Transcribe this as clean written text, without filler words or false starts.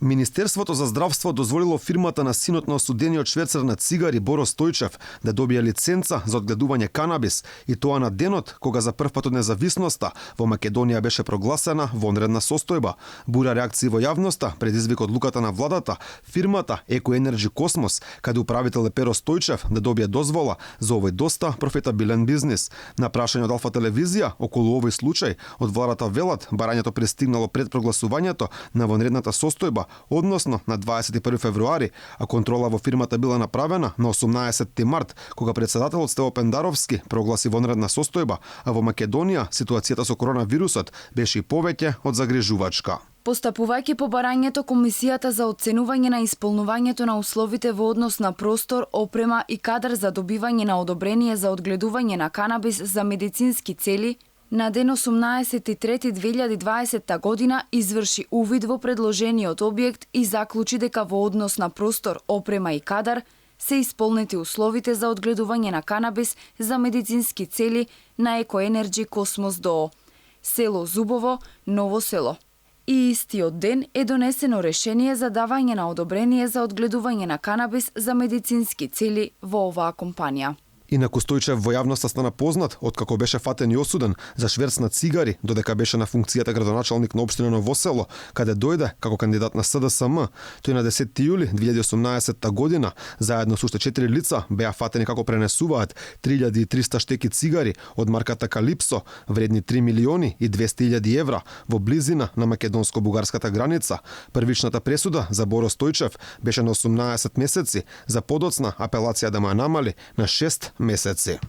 Министерството за здравство дозволило фирмата на синот на осудениот шверцер на цигари Боро Стојчев да добие лиценца за одгледување канабис, и тоа на денот кога за прв пат од независноста во Македонија беше прогласена вонредна состојба. Бура реакции во јавноста предизвика одлуката на владата, фирмата Еко Енерджи Космос, каде управител е Перо Стојчев, да добие дозвола за овој доста профитабилен бизнис. На прашање од Алфа телевизија околу овој случај, од владата велат барањето пристигнало пред прогласувањето на вонредната состојба, односно на 21 февруари, а контрола во фирмата била направена на 18 март, кога председателот Стево Пендаровски прогласи вонредна состојба, а во Македонија ситуацијата со коронавирусот беше и повеќе од загрижувачка. Постапувајќи по барањето, Комисијата за оценување на исполнувањето на условите во однос на простор, опрема и кадар за добивање на одобрение за одгледување на канабис за медицински цели на ден 18.3.2020 година изврши увид во предложениот објект и заклучи дека во однос на простор, опрема и кадар се исполнети условите за одгледување на канабис за медицински цели на Еко Енерджи Космос ДОО, село Зубово, Ново село. И истиот ден е донесено решение за давање на одобрение за одгледување на канабис за медицински цели во оваа компанија. Инаку Стојчев во јавноста стана познат откако беше фатен и осуден за шверц на цигари, додека беше на функцијата градоначалник на општина Ново село, каде дојде како кандидат на СДСМ. Тој на 10 јули 2018 година, заедно со уште 4 лица, беа фатени како пренесуваат 3300 штеки цигари од марката Калипсо, вредни 3 милиони и 200.000 евра, во близина на македонско-бугарската граница. Првичната пресуда за Боро Стојчев беше на 18 месеци, за подоцна апелација да му ја намали на 6 месеци.